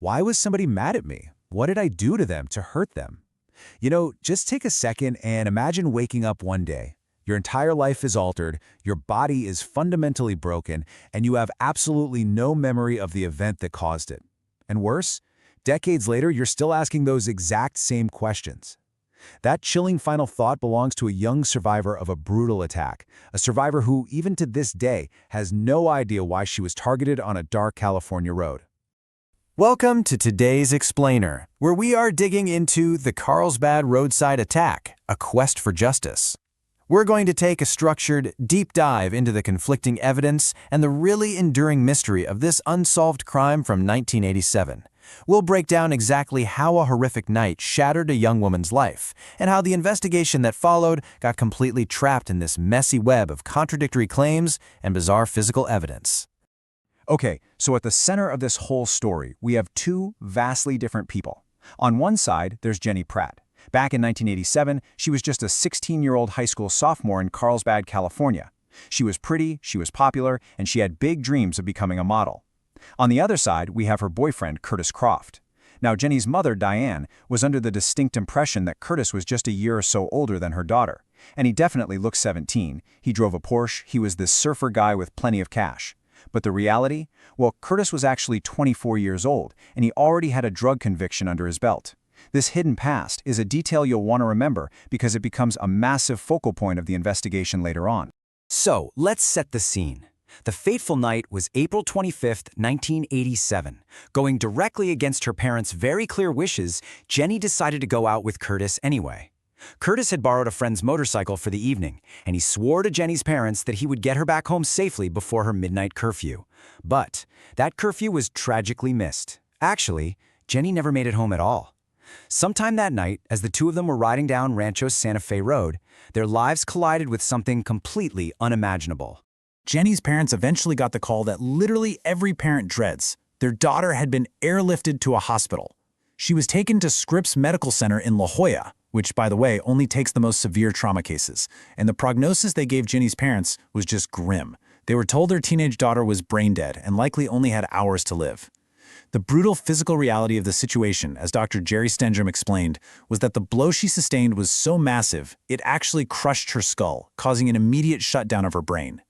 Why was somebody mad at me? What did I do to them to hurt them? Just take a second and imagine waking up one day. Your entire life is altered, your body is fundamentally broken, and you have absolutely no memory of the event that caused it. And worse, decades later, you're still asking those exact same questions. That chilling final thought belongs to a young survivor of a brutal attack, a survivor who, even to this day, has no idea why she was targeted on a dark California road. Welcome to today's Explainer, where we are digging into the Carlsbad roadside attack, a quest for justice. We're going to take a structured, deep dive into the conflicting evidence and the really enduring mystery of this unsolved crime from 1987. We'll break down exactly how a horrific night shattered a young woman's life, and how the investigation that followed got completely trapped in this messy web of contradictory claims and bizarre physical evidence. Okay, so at the center of this whole story, we have two vastly different people. On one side, there's Jenny Pratt. Back in 1987, she was just a 16-year-old high school sophomore in Carlsbad, California. She was pretty, she was popular, and she had big dreams of becoming a model. On the other side, we have her boyfriend, Curtis Croft. Now, Jenny's mother, Diane, was under the distinct impression that Curtis was just a year or so older than her daughter. And he definitely looked 17. He drove a Porsche, he was this surfer guy with plenty of cash. But the reality? Well, Curtis was actually 24 years old, and he already had a drug conviction under his belt. This hidden past is a detail you'll want to remember because it becomes a massive focal point of the investigation later on. So, let's set the scene. The fateful night was April 25, 1987. Going directly against her parents' very clear wishes, Jenny decided to go out with Curtis anyway. Curtis had borrowed a friend's motorcycle for the evening, and he swore to Jenny's parents that he would get her back home safely before her midnight curfew. But that curfew was tragically missed. Actually, Jenny never made it home at all. Sometime that night, as the two of them were riding down Rancho Santa Fe Road, their lives collided with something completely unimaginable. Jenny's parents eventually got the call that literally every parent dreads. Their daughter had been airlifted to a hospital. She was taken to Scripps Medical Center in La Jolla, which, by the way, only takes the most severe trauma cases. And the prognosis they gave Jenny's parents was just grim. They were told their teenage daughter was brain dead and likely only had hours to live. The brutal physical reality of the situation, as Dr. Jerry Stenstrom explained, was that the blow she sustained was so massive, it actually crushed her skull, causing an immediate shutdown of her brain.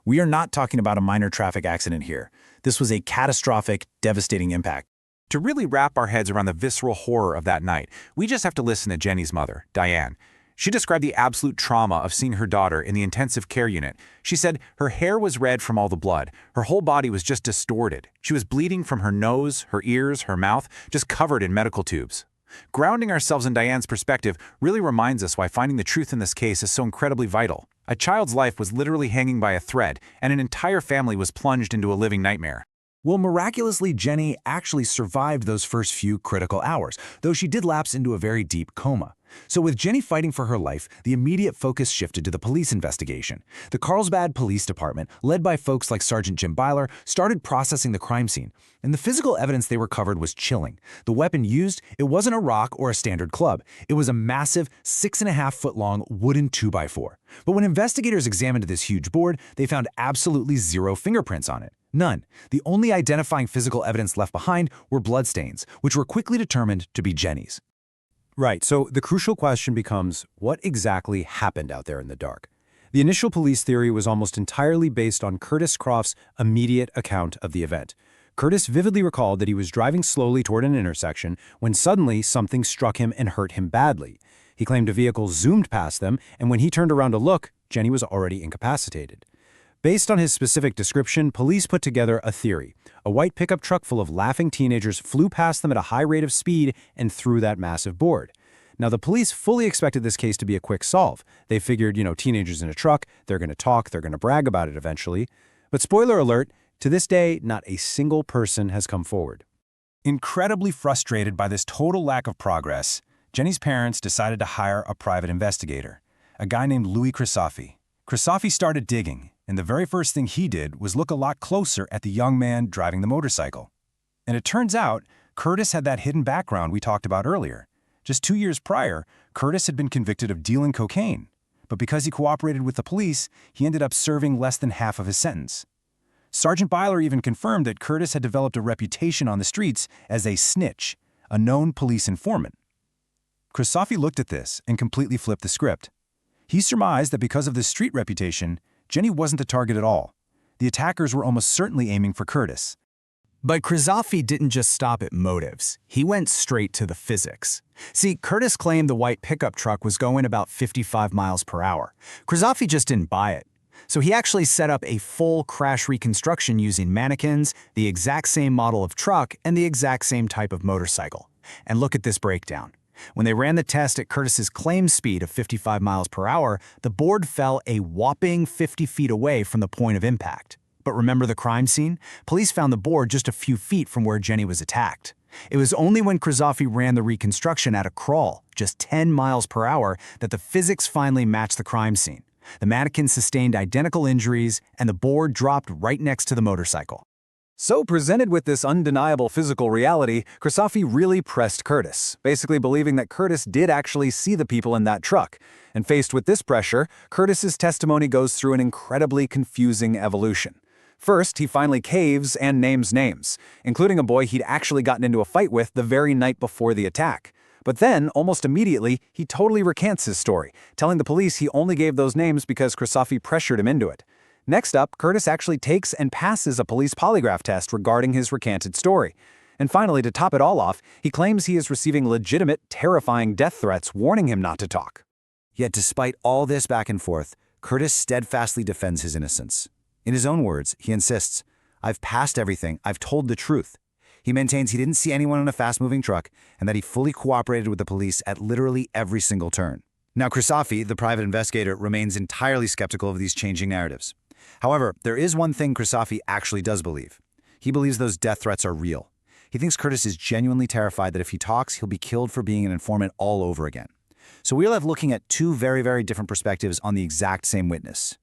We are not talking about a minor traffic accident here. This was a catastrophic, devastating impact. To really wrap our heads around the visceral horror of that night, we just have to listen to Jenny's mother, Diane. She described the absolute trauma of seeing her daughter in the intensive care unit. She said her hair was red from all the blood. Her whole body was just distorted. She was bleeding from her nose, her ears, her mouth, just covered in medical tubes. Grounding ourselves in Diane's perspective really reminds us why finding the truth in this case is so incredibly vital. A child's life was literally hanging by a thread, and an entire family was plunged into a living nightmare. Well, miraculously, Jenny actually survived those first few critical hours, though she did lapse into a very deep coma. So with Jenny fighting for her life, the immediate focus shifted to the police investigation. The Carlsbad Police Department, led by folks like Sergeant Jim Byler, started processing the crime scene. And the physical evidence they recovered was chilling. The weapon used, it wasn't a rock or a standard club. It was a massive 6.5-foot-long wooden 2x4. But when investigators examined this huge board, they found absolutely zero fingerprints on it. None. The only identifying physical evidence left behind were bloodstains, which were quickly determined to be Jenny's. Right, so the crucial question becomes, what exactly happened out there in the dark? The initial police theory was almost entirely based on Curtis Croft's immediate account of the event. Curtis vividly recalled that he was driving slowly toward an intersection when suddenly something struck him and hurt him badly. He claimed a vehicle zoomed past them, and when he turned around to look, Jenny was already incapacitated. Based on his specific description, police put together a theory. A white pickup truck full of laughing teenagers flew past them at a high rate of speed and through that massive board. Now, the police fully expected this case to be a quick solve. They figured, teenagers in a truck, they're going to talk, they're going to brag about it eventually. But spoiler alert, to this day, not a single person has come forward. Incredibly frustrated by this total lack of progress, Jenny's parents decided to hire a private investigator, a guy named Louis Crisafi. Crisafi started digging, and the very first thing he did was look a lot closer at the young man driving the motorcycle. And it turns out, Curtis had that hidden background we talked about earlier. Just 2 years prior, Curtis had been convicted of dealing cocaine. But because he cooperated with the police, he ended up serving less than half of his sentence. Sergeant Byler even confirmed that Curtis had developed a reputation on the streets as a snitch, a known police informant. Christofi looked at this and completely flipped the script. He surmised that because of this street reputation, Jenny wasn't the target at all. The attackers were almost certainly aiming for Curtis. But Christofi didn't just stop at motives. He went straight to the physics. See, Curtis claimed the white pickup truck was going about 55 miles per hour. Christofi just didn't buy it. So he actually set up a full crash reconstruction using mannequins, the exact same model of truck, and the exact same type of motorcycle. And look at this breakdown. When they ran the test at Curtis's claimed speed of 55 miles per hour, the board fell a whopping 50 feet away from the point of impact. But remember the crime scene? Police found the board just a few feet from where Jenny was attacked. It was only when Christofi ran the reconstruction at a crawl, just 10 miles per hour, that the physics finally matched the crime scene. The mannequin sustained identical injuries, and the board dropped right next to the motorcycle. So presented with this undeniable physical reality, Christofi really pressed Curtis, basically believing that Curtis did actually see the people in that truck. And faced with this pressure, Curtis's testimony goes through an incredibly confusing evolution. First, he finally caves and names names, including a boy he'd actually gotten into a fight with the very night before the attack. But then, almost immediately, he totally recants his story, telling the police he only gave those names because Christofi pressured him into it. Next up, Curtis actually takes and passes a police polygraph test regarding his recanted story. And finally, to top it all off, he claims he is receiving legitimate, terrifying death threats warning him not to talk. Yet despite all this back and forth, Curtis steadfastly defends his innocence. In his own words, he insists, "I've passed everything, I've told the truth." He maintains he didn't see anyone in a fast-moving truck and that he fully cooperated with the police at literally every single turn. Now, Christofi, the private investigator, remains entirely skeptical of these changing narratives. However, there is one thing Christofi actually does believe. He believes those death threats are real. He thinks Curtis is genuinely terrified that if he talks, he'll be killed for being an informant all over again. So we're left looking at two very, very different perspectives on the exact same witness.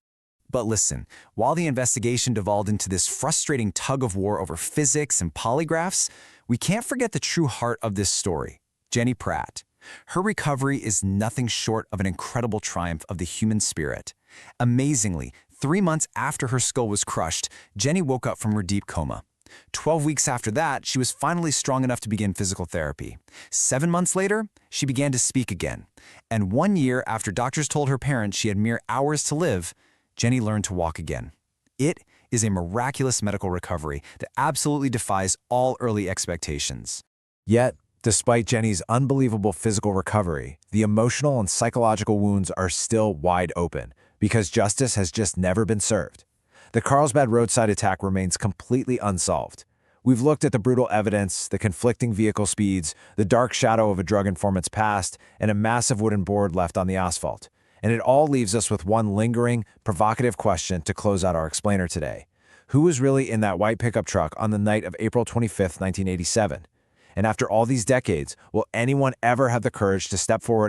But listen, while the investigation devolved into this frustrating tug-of-war over physics and polygraphs, we can't forget the true heart of this story, Jenny Pratt. Her recovery is nothing short of an incredible triumph of the human spirit. Amazingly, 3 months after her skull was crushed, Jenny woke up from her deep coma. 12 weeks after that, she was finally strong enough to begin physical therapy. 7 months later, she began to speak again. And 1 year after doctors told her parents she had mere hours to live, Jenny learned to walk again. It is a miraculous medical recovery that absolutely defies all early expectations. Yet, despite Jenny's unbelievable physical recovery, the emotional and psychological wounds are still wide open because justice has just never been served. The Carlsbad roadside attack remains completely unsolved. We've looked at the brutal evidence, the conflicting vehicle speeds, the dark shadow of a drug informant's past, and a massive wooden board left on the asphalt. And it all leaves us with one lingering, provocative question to close out our explainer today. Who was really in that white pickup truck on the night of April 25th, 1987? And after all these decades, will anyone ever have the courage to step forward